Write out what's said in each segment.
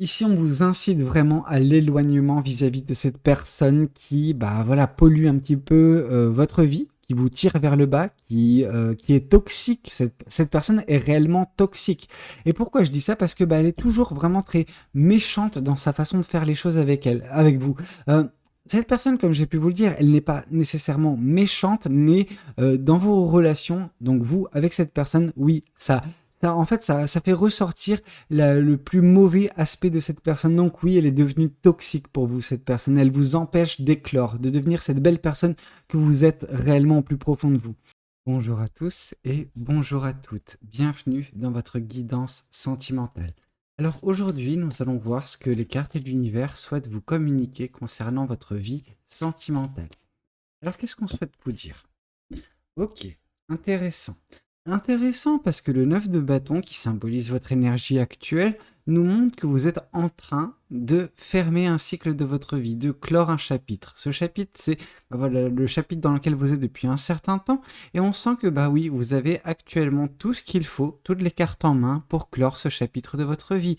Ici, on vous incite vraiment à l'éloignement vis-à-vis de cette personne qui, bah voilà, pollue un petit peu votre vie, qui vous tire vers le bas, qui est toxique. Cette personne est réellement toxique. Et pourquoi je dis ça? Parce que bah, elle est toujours vraiment très méchante dans sa façon de faire les choses avec elle, avec vous. Euh, cette personne, comme j'ai pu vous le dire, elle n'est pas nécessairement méchante, mais dans vos relations, donc vous, avec cette personne, oui, en fait, ça fait ressortir le plus mauvais aspect de cette personne. Donc oui, elle est devenue toxique pour vous, cette personne. Elle vous empêche d'éclore, de devenir cette belle personne que vous êtes réellement au plus profond de vous. Bonjour à tous et bonjour à toutes. Bienvenue dans votre guidance sentimentale. Alors aujourd'hui, nous allons voir ce que les cartes de l'univers souhaitent vous communiquer concernant votre vie sentimentale. Alors qu'est-ce qu'on souhaite vous dire? Ok, intéressant. Intéressant parce que le 9 de bâton, qui symbolise votre énergie actuelle, nous montre que vous êtes en train de fermer un cycle de votre vie, de clore un chapitre. Ce chapitre, c'est bah voilà, le chapitre dans lequel vous êtes depuis un certain temps, et on sent que bah oui, vous avez actuellement tout ce qu'il faut, toutes les cartes en main pour clore ce chapitre de votre vie.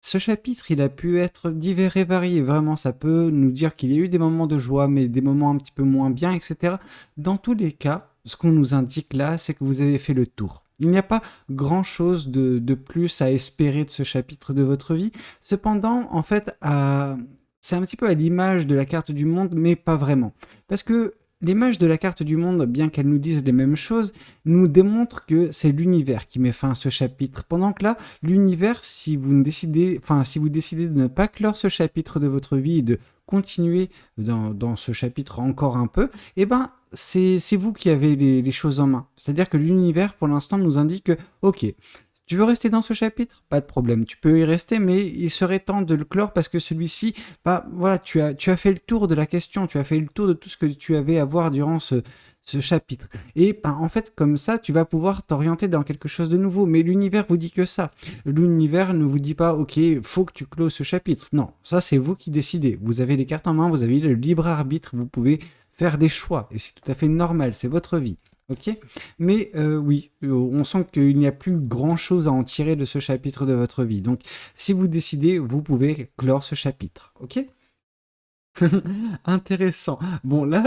Ce chapitre, il a pu être divers et varié. Vraiment, ça peut nous dire qu'il y a eu des moments de joie, mais des moments un petit peu moins bien, etc. Dans tous les cas, ce qu'on nous indique là, c'est que vous avez fait le tour. Il n'y a pas grand-chose de plus à espérer de ce chapitre de votre vie. Cependant, en fait, c'est un petit peu à l'image de la carte du monde, mais pas vraiment. Parce que l'image de la carte du monde, bien qu'elle nous dise les mêmes choses, nous démontre que c'est l'univers qui met fin à ce chapitre. Pendant que là, l'univers, si vous décidez de ne pas clore ce chapitre de votre vie et de continuer dans ce chapitre encore un peu, eh ben, c'est vous qui avez les choses en main. C'est-à-dire que l'univers, pour l'instant, nous indique que, ok, tu veux rester dans ce chapitre? Pas de problème, tu peux y rester, mais il serait temps de le clore parce que celui-ci, bah voilà, tu as fait le tour de la question, tu as fait le tour de tout ce que tu avais à voir durant ce chapitre. Et bah, en fait, comme ça, tu vas pouvoir t'orienter dans quelque chose de nouveau. Mais l'univers vous dit que ça. L'univers ne vous dit pas, ok, faut que tu closes ce chapitre. Non, ça c'est vous qui décidez. Vous avez les cartes en main, vous avez le libre arbitre, vous pouvez faire des choix. Et c'est tout à fait normal, c'est votre vie. Ok? Mais oui, on sent qu'il n'y a plus grand-chose à en tirer de ce chapitre de votre vie. Donc, si vous décidez, vous pouvez clore ce chapitre. Ok? Intéressant. Bon, là,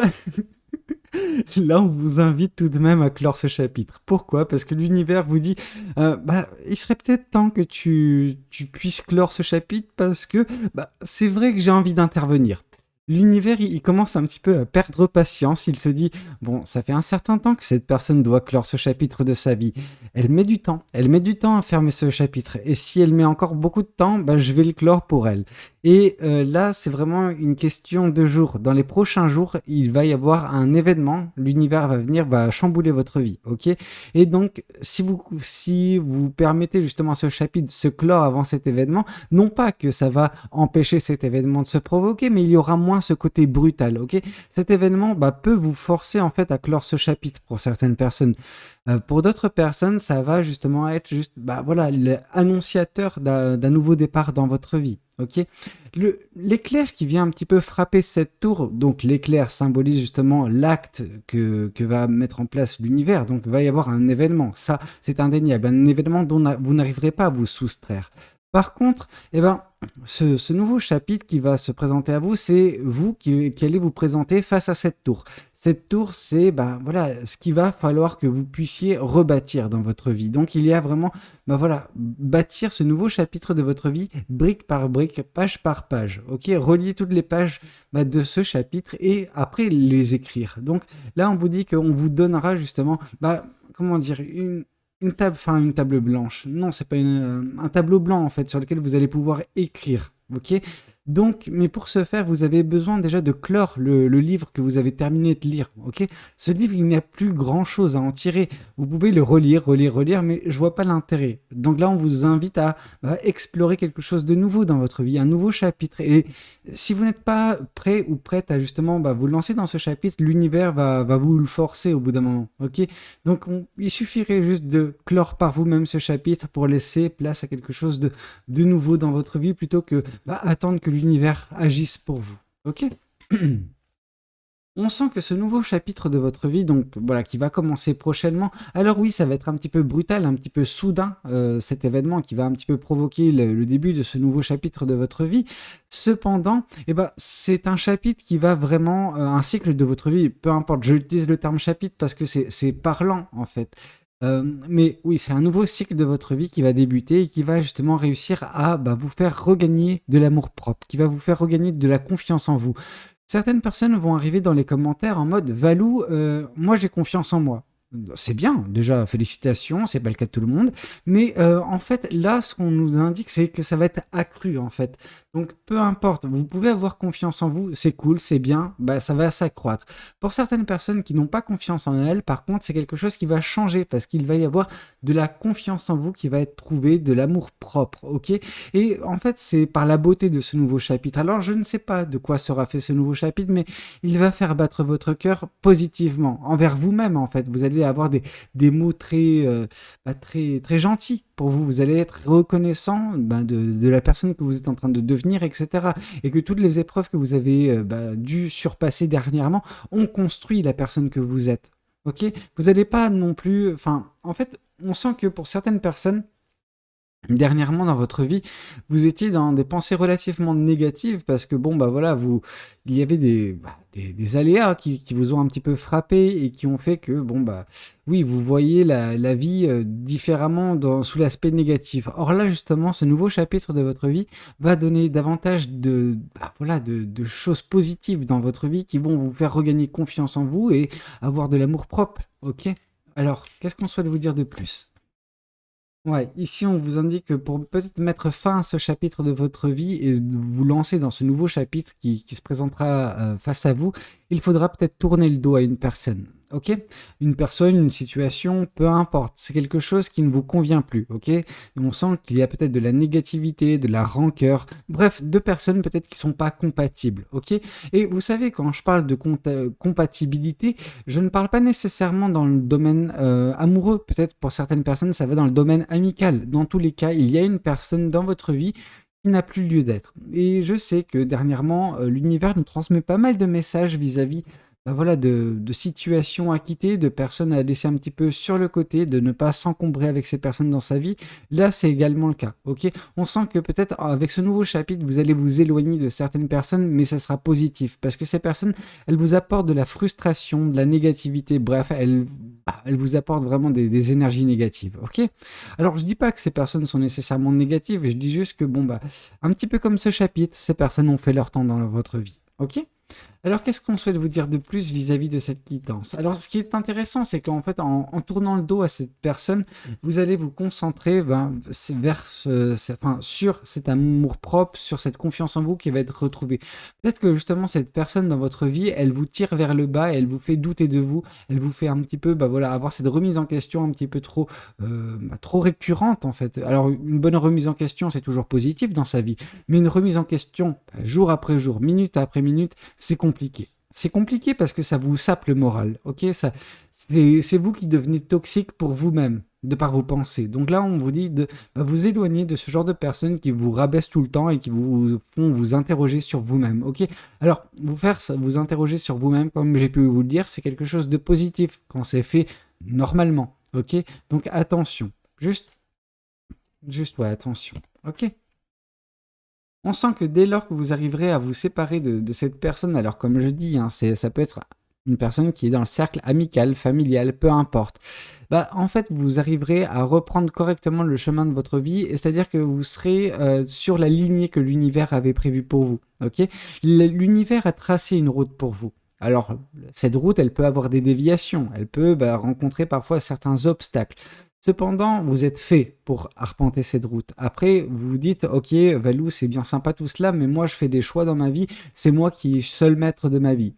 là, on vous invite tout de même à clore ce chapitre. Pourquoi? Parce que l'univers vous dit, bah, il serait peut-être temps que tu puisses clore ce chapitre parce que bah, c'est vrai que j'ai envie d'intervenir. L'univers, il commence un petit peu à perdre patience. Il se dit, bon, ça fait un certain temps que cette personne doit clore ce chapitre de sa vie. Elle met du temps. Elle met du temps à fermer ce chapitre. Et si elle met encore beaucoup de temps, bah, je vais le clore pour elle. Et là, c'est vraiment une question de jours. Dans les prochains jours, il va y avoir un événement. L'univers va venir, va chambouler votre vie, ok? Et donc, si vous permettez justement à ce chapitre de se clore avant cet événement, non pas que ça va empêcher cet événement de se provoquer, mais il y aura moins ce côté brutal, ok? Cet événement bah, peut vous forcer en fait à clore ce chapitre pour certaines personnes. Pour d'autres personnes, ça va justement être juste, bah voilà, l'annonciateur d'un nouveau départ dans votre vie. Ok, l'éclair qui vient un petit peu frapper cette tour, donc l'éclair symbolise justement l'acte que va mettre en place l'univers, donc il va y avoir un événement, ça c'est indéniable, un événement dont vous n'arriverez pas à vous soustraire. Par contre, eh ben, ce nouveau chapitre qui va se présenter à vous, c'est vous qui allez vous présenter face à cette tour. Cette tour, c'est ben, voilà, ce qu'il va falloir que vous puissiez rebâtir dans votre vie. Donc il y a vraiment ben, voilà, bâtir ce nouveau chapitre de votre vie, brique par brique, page par page. Ok, relier toutes les pages ben, de ce chapitre et après les écrire. Donc là, on vous dit qu'on vous donnera justement, ben, comment dire, une table blanche. Non, c'est pas un tableau blanc en fait sur lequel vous allez pouvoir écrire. Ok. Donc, mais pour ce faire, vous avez besoin déjà de clore le livre que vous avez terminé de lire. Ok. Ce livre, il n'y a plus grand chose à en tirer. Vous pouvez le relire, relire, relire, mais je vois pas l'intérêt. Donc là, on vous invite à explorer quelque chose de nouveau dans votre vie, un nouveau chapitre. Et si vous n'êtes pas prêt ou prête à justement vous lancer dans ce chapitre, l'univers va vous le forcer au bout d'un moment. Ok. Donc, il suffirait juste de clore par vous-même ce chapitre pour laisser place à quelque chose de nouveau dans votre vie plutôt que attendre que l'univers agisse pour vous. Ok. On sent que ce nouveau chapitre de votre vie, donc voilà, qui va commencer prochainement, alors oui, ça va être un petit peu brutal, un petit peu soudain, cet événement qui va un petit peu provoquer le début de ce nouveau chapitre de votre vie. Cependant, eh ben, c'est un chapitre qui va vraiment, un cycle de votre vie, peu importe, j'utilise le terme chapitre parce que c'est parlant en fait. Mais oui, c'est un nouveau cycle de votre vie qui va débuter et qui va justement réussir à bah, vous faire regagner de l'amour propre, qui va vous faire regagner de la confiance en vous. Certaines personnes vont arriver dans les commentaires en mode Valou, moi j'ai confiance en moi. C'est bien, déjà félicitations, c'est pas le cas de tout le monde, mais en fait là ce qu'on nous indique c'est que ça va être accru en fait. Donc peu importe, vous pouvez avoir confiance en vous, c'est cool, c'est bien, bah ça va s'accroître. Pour certaines personnes qui n'ont pas confiance en elles, par contre c'est quelque chose qui va changer parce qu'il va y avoir de la confiance en vous qui va être trouvée, de l'amour propre, ok? Et en fait, c'est par la beauté de ce nouveau chapitre. Alors, je ne sais pas de quoi sera fait ce nouveau chapitre, mais il va faire battre votre cœur positivement, envers vous-même, en fait. Vous allez avoir des mots très, très, très gentils pour vous. Vous allez être reconnaissant de la personne que vous êtes en train de devenir, etc. Et que toutes les épreuves que vous avez dû surpasser dernièrement ont construit la personne que vous êtes. Ok? Vous n'allez pas non plus... Enfin, en fait, on sent que pour certaines personnes, dernièrement dans votre vie, vous étiez dans des pensées relativement négatives parce que bon bah voilà, il y avait des aléas qui vous ont un petit peu frappé et qui ont fait que bon bah oui, vous voyez la vie différemment sous l'aspect négatif. Or là justement, ce nouveau chapitre de votre vie va donner davantage de choses positives dans votre vie qui vont vous faire regagner confiance en vous et avoir de l'amour propre. Ok? Alors, qu'est-ce qu'on souhaite vous dire de plus? Ouais, ici on vous indique que pour peut-être mettre fin à ce chapitre de votre vie et vous lancer dans ce nouveau chapitre qui se présentera face à vous, il faudra peut-être tourner le dos à une personne. Ok? Une personne, une situation, peu importe. C'est quelque chose qui ne vous convient plus. Ok? Et on sent qu'il y a peut-être de la négativité, de la rancœur. Bref, deux personnes peut-être qui sont pas compatibles. Ok? Et vous savez, quand je parle de compatibilité, je ne parle pas nécessairement dans le domaine amoureux. Peut-être pour certaines personnes, ça va dans le domaine amical. Dans tous les cas, il y a une personne dans votre vie qui n'a plus lieu d'être. Et je sais que dernièrement, l'univers nous transmet pas mal de messages vis-à-vis bah voilà, de situations à quitter, de personnes à laisser un petit peu sur le côté, de ne pas s'encombrer avec ces personnes dans sa vie. Là, c'est également le cas. Ok? On sent que peut-être avec ce nouveau chapitre, vous allez vous éloigner de certaines personnes, mais ça sera positif parce que ces personnes, elles vous apportent de la frustration, de la négativité. Bref, elles vous apportent vraiment des énergies négatives. Ok? Alors, je dis pas que ces personnes sont nécessairement négatives, je dis juste que bon bah, un petit peu comme ce chapitre, ces personnes ont fait leur temps dans votre vie. Ok? Alors, qu'est-ce qu'on souhaite vous dire de plus vis-à-vis de cette quittance? Alors, ce qui est intéressant, c'est qu'en fait, en tournant le dos à cette personne, vous allez vous concentrer sur cet amour-propre, sur cette confiance en vous qui va être retrouvée. Peut-être que justement, cette personne dans votre vie, elle vous tire vers le bas, elle vous fait douter de vous, elle vous fait un petit peu avoir cette remise en question un petit peu trop récurrente, en fait. Alors, une bonne remise en question, c'est toujours positif dans sa vie, mais une remise en question, jour après jour, minute après minute, c'est compliqué. C'est compliqué parce que ça vous sape le moral, ok? C'est vous qui devenez toxique pour vous-même, de par vos pensées. Donc là, on vous dit de vous éloigner de ce genre de personnes qui vous rabaissent tout le temps et qui vous font vous interroger sur vous-même, ok? Alors, vous interroger sur vous-même, comme j'ai pu vous le dire, c'est quelque chose de positif quand c'est fait normalement, ok? Donc attention, ouais, attention, ok? On sent que dès lors que vous arriverez à vous séparer de cette personne, alors comme je dis, hein, ça peut être une personne qui est dans le cercle amical, familial, peu importe. Bah, en fait, vous arriverez à reprendre correctement le chemin de votre vie, et c'est-à-dire que vous serez sur la lignée que l'univers avait prévue pour vous. Ok? L'univers a tracé une route pour vous. Alors, cette route, elle peut avoir des déviations, elle peut rencontrer parfois certains obstacles. Cependant, vous êtes fait pour arpenter cette route. Après, vous vous dites, ok, Valou, c'est bien sympa tout cela, mais moi, je fais des choix dans ma vie, c'est moi qui suis seul maître de ma vie.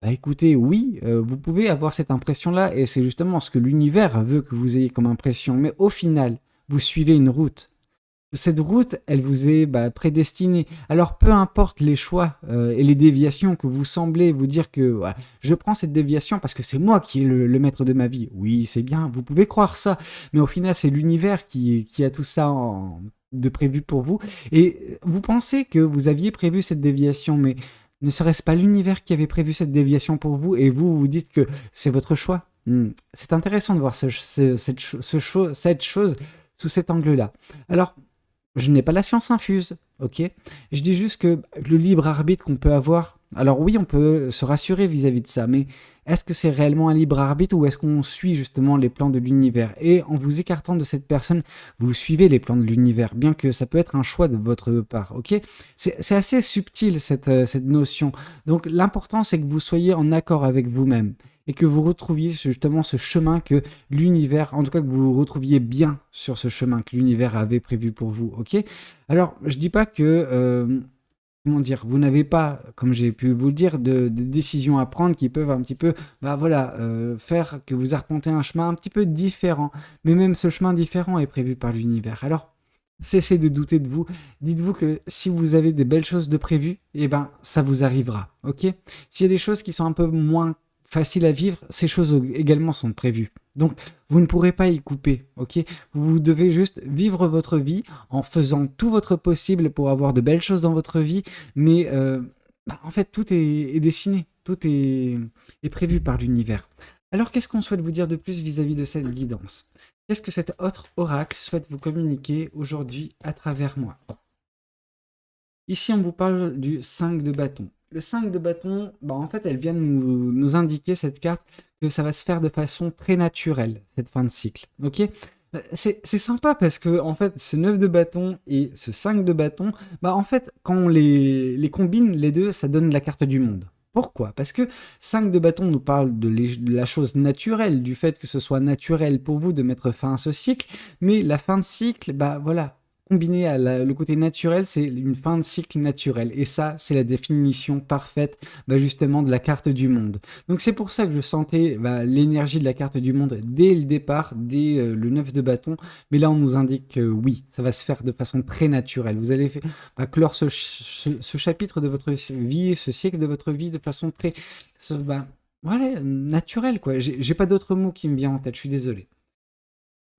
Bah écoutez, oui, vous pouvez avoir cette impression-là, et c'est justement ce que l'univers veut que vous ayez comme impression, mais au final, vous suivez une route. Cette route, elle vous est prédestinée. Alors peu importe les choix et les déviations que vous semblez vous dire que ouais, je prends cette déviation parce que c'est moi qui est le maître de ma vie. Oui, c'est bien, vous pouvez croire ça, mais au final c'est l'univers qui a tout ça de prévu pour vous. Et vous pensez que vous aviez prévu cette déviation, mais Ne serait-ce pas l'univers qui avait prévu cette déviation pour vous et vous vous dites que c'est votre choix? C'est intéressant de voir cette chose sous cet angle-là. Alors, je n'ai pas la science infuse, ok? Je dis juste que le libre arbitre qu'on peut avoir, alors oui, on peut se rassurer vis-à-vis de ça, mais est-ce que c'est réellement un libre arbitre ou est-ce qu'on suit justement les plans de l'univers? Et en vous écartant de cette personne, vous suivez les plans de l'univers, bien que ça peut être un choix de votre part, ok? C'est assez subtil cette notion. Donc l'important, c'est que vous soyez en accord avec vous-même et que vous retrouviez justement ce chemin que l'univers, en tout cas que vous vous retrouviez bien sur ce chemin que l'univers avait prévu pour vous, ok? Alors, je dis pas que, comment dire, vous n'avez pas, comme j'ai pu vous le dire, de décisions à prendre qui peuvent un petit peu, bah voilà, faire que vous arpentez un chemin un petit peu différent. Mais même ce chemin différent est prévu par l'univers. Alors, cessez de douter de vous. Dites-vous que si vous avez des belles choses de prévues, eh ben, ça vous arrivera, ok? S'il y a des choses qui sont un peu moins faciles à vivre, ces choses également sont prévues. Donc, vous ne pourrez pas y couper, ok? Vous devez juste vivre votre vie en faisant tout votre possible pour avoir de belles choses dans votre vie, mais en fait, tout est dessiné, est prévu par l'univers. Alors, qu'est-ce qu'on souhaite vous dire de plus vis-à-vis de cette guidance? Qu'est-ce que cet autre oracle souhaite vous communiquer aujourd'hui à travers moi? Ici, on vous parle du 5 de bâton. Le 5 de bâton, en fait, elle vient nous indiquer, cette carte, que ça va se faire de façon très naturelle, cette fin de cycle. Ok? C'est sympa parce que, en fait, ce 9 de bâton et ce 5 de bâton, en fait, quand on les combine, les deux, ça donne la carte du monde. Pourquoi? Parce que 5 de bâton nous parle de la chose naturelle, du fait que ce soit naturel pour vous de mettre fin à ce cycle, mais la fin de cycle, voilà, combiné à le côté naturel, c'est une fin de cycle naturel. Et ça, c'est la définition parfaite justement de la carte du monde. Donc c'est pour ça que je sentais l'énergie de la carte du monde dès le départ, dès le 9 de bâton. Mais là, on nous indique que oui, ça va se faire de façon très naturelle. Vous allez clore ce chapitre de votre vie, ce cycle de votre vie de façon très voilà, naturelle, quoi. J'ai pas d'autres mots qui me viennent en tête, je suis désolé.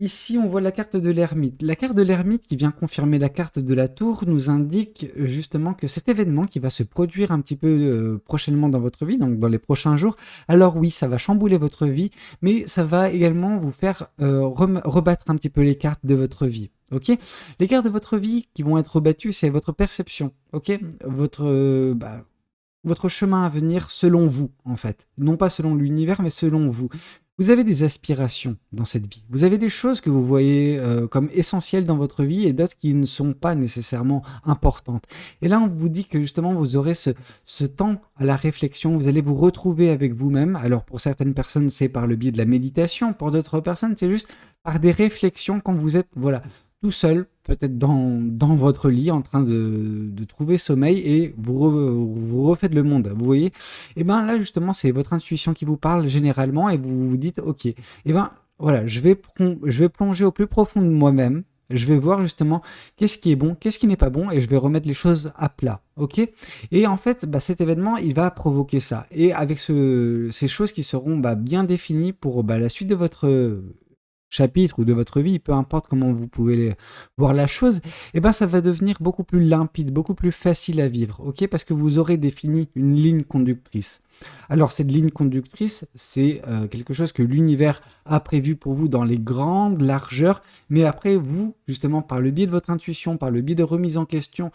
Ici, on voit la carte de l'ermite. La carte de l'ermite qui vient confirmer la carte de la tour nous indique justement que cet événement qui va se produire un petit peu prochainement dans votre vie, donc dans les prochains jours, alors oui, ça va chambouler votre vie, mais ça va également vous faire rebattre un petit peu les cartes de votre vie. Ok? Les cartes de votre vie qui vont être rebattues, c'est votre perception. Ok? Votre chemin à venir selon vous, en fait. Non pas selon l'univers, mais selon vous. Vous avez des aspirations dans cette vie. Vous avez des choses que vous voyez comme essentielles dans votre vie et d'autres qui ne sont pas nécessairement importantes. Et là, on vous dit que justement, vous aurez ce temps à la réflexion. Vous allez vous retrouver avec vous-même. Alors, pour certaines personnes, c'est par le biais de la méditation. Pour d'autres personnes, c'est juste par des réflexions quand vous êtes, voilà, tout seul, peut-être dans votre lit, en train de trouver sommeil et vous refaites le monde, vous voyez? Et bien là, justement, c'est votre intuition qui vous parle généralement et vous vous dites, ok, et ben voilà, je vais plonger au plus profond de moi-même, je vais voir justement qu'est-ce qui est bon, qu'est-ce qui n'est pas bon et je vais remettre les choses à plat, ok? Et en fait, cet événement, il va provoquer ça. Et avec ces choses qui seront bien définies pour la suite de votre chapitre ou de votre vie, peu importe comment vous pouvez voir la chose, ça va devenir beaucoup plus limpide, beaucoup plus facile à vivre, ok? Parce que vous aurez défini une ligne conductrice. Alors cette ligne conductrice, c'est quelque chose que l'univers a prévu pour vous dans les grandes largeurs, mais après vous, justement, par le biais de votre intuition, par le biais de remise en question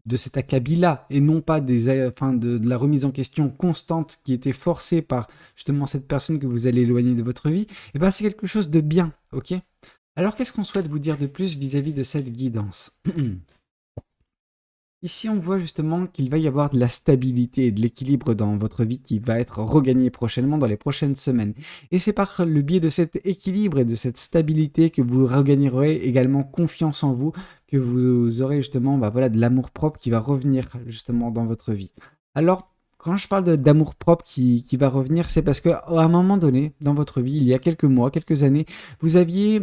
de cet acabit-là, et non pas de la remise en question constante qui était forcée par justement cette personne que vous allez éloigner de votre vie, c'est quelque chose de bien, ok? Alors qu'est-ce qu'on souhaite vous dire de plus vis-à-vis de cette guidance? Ici, on voit justement qu'il va y avoir de la stabilité et de l'équilibre dans votre vie qui va être regagné prochainement dans les prochaines semaines. Et c'est par le biais de cet équilibre et de cette stabilité que vous regagnerez également confiance en vous, que vous aurez justement de l'amour-propre qui va revenir justement dans votre vie. Alors, quand je parle d'amour-propre qui va revenir, c'est parce qu'à un moment donné, dans votre vie, il y a quelques mois, quelques années, vous aviez,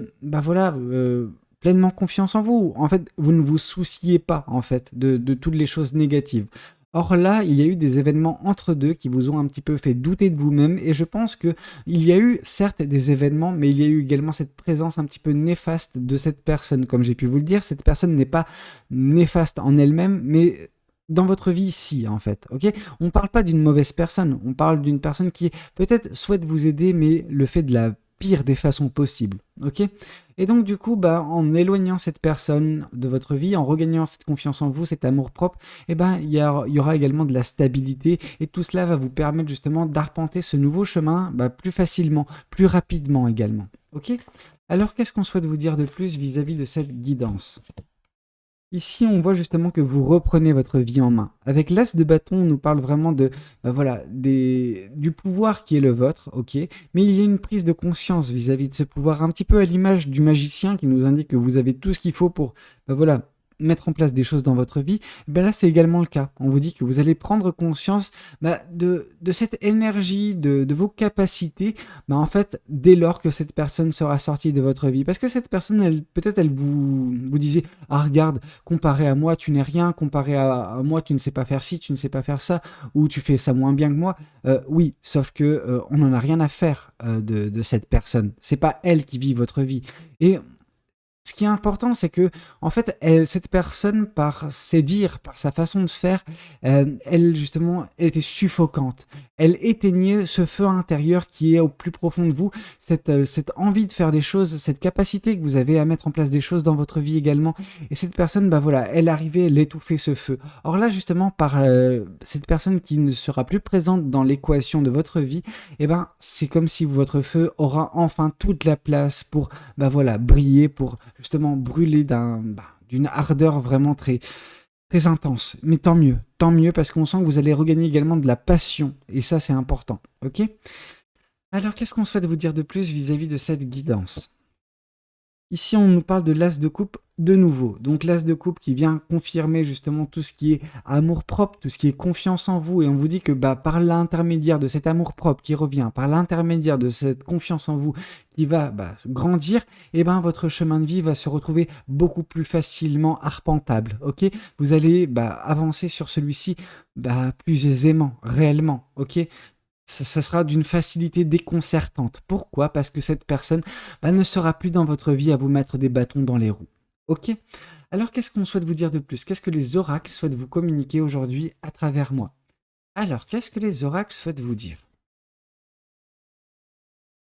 pleinement confiance en vous. En fait, vous ne vous souciez pas, en fait, de toutes les choses négatives. Or là, il y a eu des événements entre deux qui vous ont un petit peu fait douter de vous-même et je pense que il y a eu certes des événements, mais il y a eu également cette présence un petit peu néfaste de cette personne. Comme j'ai pu vous le dire, cette personne n'est pas néfaste en elle-même, mais dans votre vie, si, en fait, ok? On parle pas d'une mauvaise personne, on parle d'une personne qui peut-être souhaite vous aider, mais le fait de la pire des façons possibles, ok? Et donc, du coup, bah, en éloignant cette personne de votre vie, en regagnant cette confiance en vous, cet amour-propre, eh ben, il y aura également de la stabilité, et tout cela va vous permettre justement d'arpenter ce nouveau chemin bah, plus facilement, plus rapidement également, ok? Alors, qu'est-ce qu'on souhaite vous dire de plus vis-à-vis de cette guidance? Ici, on voit justement que vous reprenez votre vie en main. Avec l'as de bâton, on nous parle vraiment de, bah voilà, du pouvoir qui est le vôtre, ok. Mais il y a une prise de conscience vis-à-vis de ce pouvoir, un petit peu à l'image du magicien qui nous indique que vous avez tout ce qu'il faut pour, bah voilà, mettre en place des choses dans votre vie. Ben là, c'est également le cas. On vous dit que vous allez prendre conscience bah, de cette énergie, de vos capacités, bah, en fait, dès lors que cette personne sera sortie de votre vie. Parce que cette personne, peut-être, elle vous disait, ah regarde, comparé à moi, tu n'es rien, comparé à moi, tu ne sais pas faire ci, tu ne sais pas faire ça, ou tu fais ça moins bien que moi. Oui, sauf que on n'en a rien à faire de cette personne. C'est pas elle qui vit votre vie. Et ce qui est important, c'est que, en fait, cette personne, par ses dires, par sa façon de faire, elle, justement, elle était suffocante. Elle éteignait ce feu intérieur qui est au plus profond de vous, cette envie de faire des choses, cette capacité que vous avez à mettre en place des choses dans votre vie également. Et cette personne, bah voilà, elle arrivait à l'étouffer ce feu. Or là, justement, par cette personne qui ne sera plus présente dans l'équation de votre vie, eh ben, c'est comme si votre feu aura enfin toute la place pour bah voilà, briller, pour justement brûler d'une ardeur vraiment très, très intense. Mais tant mieux parce qu'on sent que vous allez regagner également de la passion et ça c'est important, ok? Alors qu'est-ce qu'on souhaite vous dire de plus vis-à-vis de cette guidance? Ici, on nous parle de l'as de coupe de nouveau. Donc l'as de coupe qui vient confirmer justement tout ce qui est amour-propre, tout ce qui est confiance en vous. Et on vous dit que bah, par l'intermédiaire de cet amour-propre qui revient, par l'intermédiaire de cette confiance en vous qui va bah, grandir, et ben votre chemin de vie va se retrouver beaucoup plus facilement arpentable. Ok, vous allez bah, avancer sur celui-ci bah, plus aisément, réellement. Ok, ça sera d'une facilité déconcertante. Pourquoi? Parce que cette personne bah, ne sera plus dans votre vie à vous mettre des bâtons dans les roues. Ok? Alors qu'est-ce qu'on souhaite vous dire de plus? Qu'est-ce que les oracles souhaitent vous communiquer aujourd'hui à travers moi? Alors, qu'est-ce que les oracles souhaitent vous dire?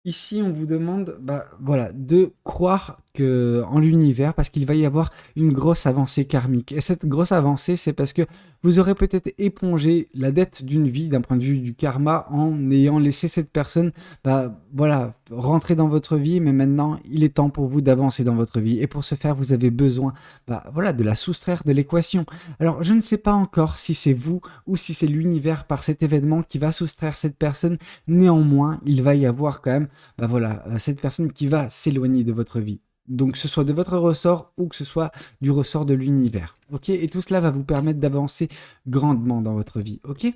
Ici, on vous demande bah, voilà, de croire en l'univers parce qu'il va y avoir une grosse avancée karmique. Et cette grosse avancée, c'est parce que vous aurez peut-être épongé la dette d'une vie d'un point de vue du karma en ayant laissé cette personne bah, voilà, rentrer dans votre vie. Mais maintenant, il est temps pour vous d'avancer dans votre vie. Et pour ce faire, vous avez besoin bah, voilà, de la soustraire de l'équation. Alors, je ne sais pas encore si c'est vous ou si c'est l'univers par cet événement qui va soustraire cette personne. Néanmoins, il va y avoir quand même bah voilà, cette personne qui va s'éloigner de votre vie. Donc que ce soit de votre ressort ou que ce soit du ressort de l'univers. Ok? Et tout cela va vous permettre d'avancer grandement dans votre vie. Ok?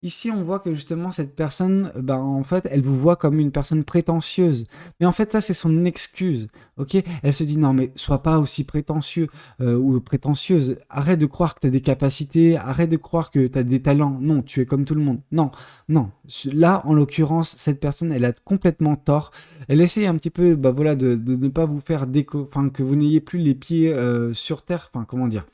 Ici, on voit que justement, cette personne, ben, en fait, elle vous voit comme une personne prétentieuse. Mais en fait, ça, c'est son excuse. Ok? Elle se dit, non, mais sois pas aussi prétentieux ou prétentieuse. Arrête de croire que tu as des capacités. Arrête de croire que tu as des talents. Non, tu es comme tout le monde. Non, non. Là, en l'occurrence, cette personne, elle a complètement tort. Elle essaye un petit peu, bah, voilà, de ne pas vous faire enfin, que vous n'ayez plus les pieds sur terre. Enfin, comment dire?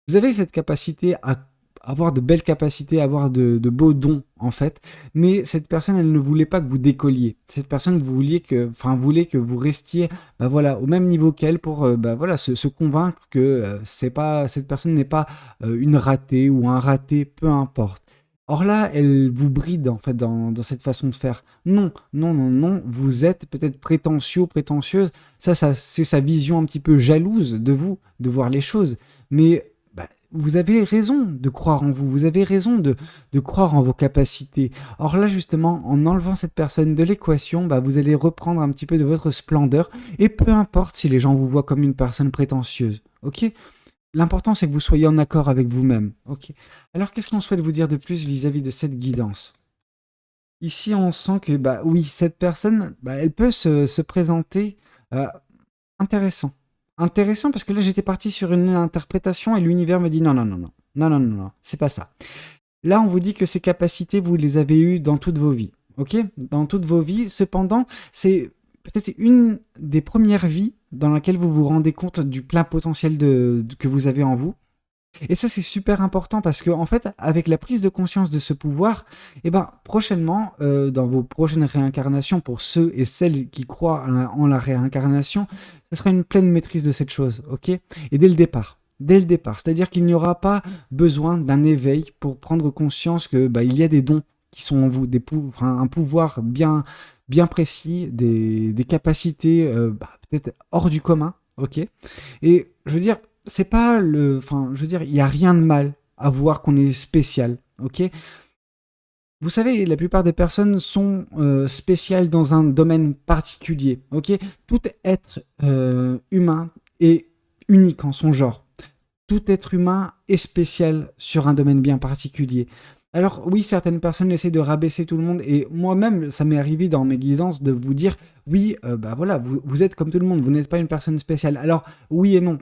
Vous avez cette capacité à avoir de belles capacités, avoir de beaux dons en fait, mais cette personne elle ne voulait pas que vous décolliez. Cette personne voulait que vous restiez bah voilà, au même niveau qu'elle pour bah voilà, se convaincre que c'est pas, cette personne n'est pas une ratée ou un raté, peu importe. Or là, elle vous bride en fait dans cette façon de faire. Non, non, non, non, vous êtes peut-être prétentieux, prétentieuse. Ça c'est sa vision un petit peu jalouse de vous, de voir les choses. Mais bah, vous avez raison de croire en vous, vous avez raison de croire en vos capacités. Or là, justement, en enlevant cette personne de l'équation, bah, vous allez reprendre un petit peu de votre splendeur, et peu importe si les gens vous voient comme une personne prétentieuse, ok? L'important, c'est que vous soyez en accord avec vous-même, ok? Alors, qu'est-ce qu'on souhaite vous dire de plus vis-à-vis de cette guidance? Ici, on sent que, bah oui, cette personne, bah, elle peut se présenter euh, intéressant. Intéressant parce que là, j'étais parti sur une interprétation et l'univers me dit non, non, non, non, non, non, non, non, c'est pas ça. Là, on vous dit que ces capacités, vous les avez eues dans toutes vos vies, ok? Dans toutes vos vies. Cependant, c'est peut-être une des premières vies dans laquelle vous vous rendez compte du plein potentiel que vous avez en vous. Et ça, c'est super important parce que, en fait, avec la prise de conscience de ce pouvoir, eh ben, prochainement, dans vos prochaines réincarnations, pour ceux et celles qui croient en la réincarnation, ce sera une pleine maîtrise de cette chose, ok? Et dès le départ. Dès le départ. C'est-à-dire qu'il n'y aura pas besoin d'un éveil pour prendre conscience que bah, il y a des dons qui sont en vous, enfin, un pouvoir bien précis, des capacités bah, peut-être hors du commun, ok? Et je veux dire, c'est pas le. Enfin, je veux dire, il n'y a rien de mal à voir qu'on est spécial, ok? Vous savez, la plupart des personnes sont spéciales dans un domaine particulier, ok? Tout être humain est unique en son genre. Tout être humain est spécial sur un domaine bien particulier. Alors oui, certaines personnes essaient de rabaisser tout le monde et moi-même, ça m'est arrivé dans mes guisances de vous dire, oui, bah voilà, vous êtes comme tout le monde, vous n'êtes pas une personne spéciale. Alors oui et non.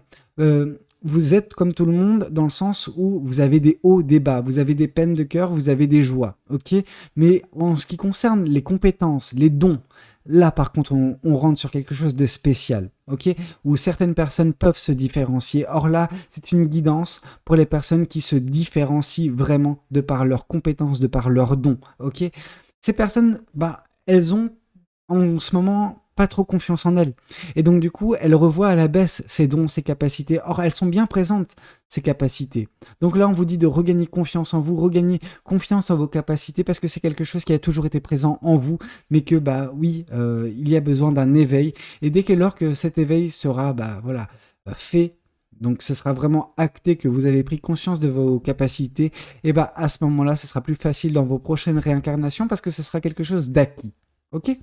Vous êtes comme tout le monde dans le sens où vous avez des hauts, des bas, vous avez des peines de cœur, vous avez des joies, ok? Mais en ce qui concerne les compétences, les dons, là par contre on rentre sur quelque chose de spécial, ok? Où certaines personnes peuvent se différencier. Or là, c'est une guidance pour les personnes qui se différencient vraiment de par leurs compétences, de par leurs dons, ok? Ces personnes, bah, elles ont en ce moment pas trop confiance en elles. Et donc du coup, elles revoient à la baisse ses dons, ses capacités. Or, elles sont bien présentes, ces capacités. Donc là, on vous dit de regagner confiance en vous, regagner confiance en vos capacités, parce que c'est quelque chose qui a toujours été présent en vous, mais que, bah oui, il y a besoin d'un éveil. Et dès que lors que cet éveil sera, bah voilà, fait, donc ce sera vraiment acté que vous avez pris conscience de vos capacités, et bah à ce moment-là, ce sera plus facile dans vos prochaines réincarnations, parce que ce sera quelque chose d'acquis. Ok?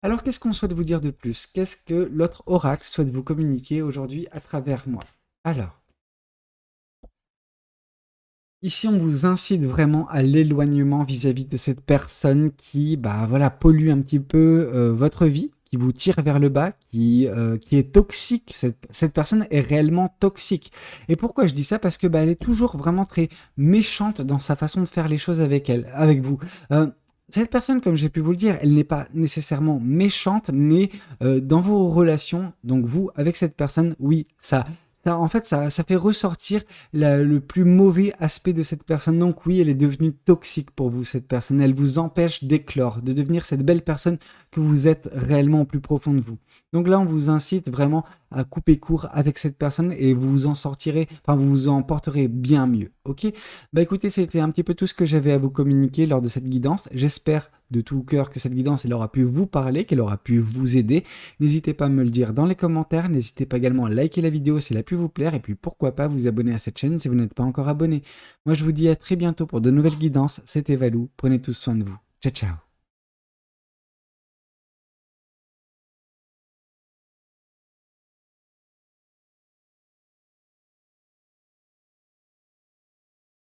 Alors, qu'est-ce qu'on souhaite vous dire de plus? Qu'est-ce que l'autre oracle souhaite vous communiquer aujourd'hui à travers moi? Alors, ici, on vous incite vraiment à l'éloignement vis-à-vis de cette personne qui, bah voilà, pollue un petit peu votre vie, qui vous tire vers le bas, qui est toxique. Cette personne est réellement toxique. Et pourquoi je dis ça? Parce que bah, elle est toujours vraiment très méchante dans sa façon de faire les choses avec vous. Euh, Cette personne, comme j'ai pu vous le dire, elle n'est pas nécessairement méchante, mais dans vos relations, donc vous, avec cette personne, oui, en fait, ça fait ressortir le plus mauvais aspect de cette personne. Donc oui, elle est devenue toxique pour vous, cette personne. Elle vous empêche d'éclore, de devenir cette belle personne que vous êtes réellement au plus profond de vous. Donc là, on vous incite vraiment à couper court avec cette personne et vous vous en sortirez, enfin, vous vous en porterez bien mieux. Ok? Bah écoutez, c'était un petit peu tout ce que j'avais à vous communiquer lors de cette guidance. J'espère de tout cœur que cette guidance, elle aura pu vous parler, qu'elle aura pu vous aider. N'hésitez pas à me le dire dans les commentaires. N'hésitez pas également à liker la vidéo si elle a pu vous plaire. Et puis pourquoi pas vous abonner à cette chaîne si vous n'êtes pas encore abonné. Moi, je vous dis à très bientôt pour de nouvelles guidances. C'était Valou. Prenez tous soin de vous. Ciao, ciao.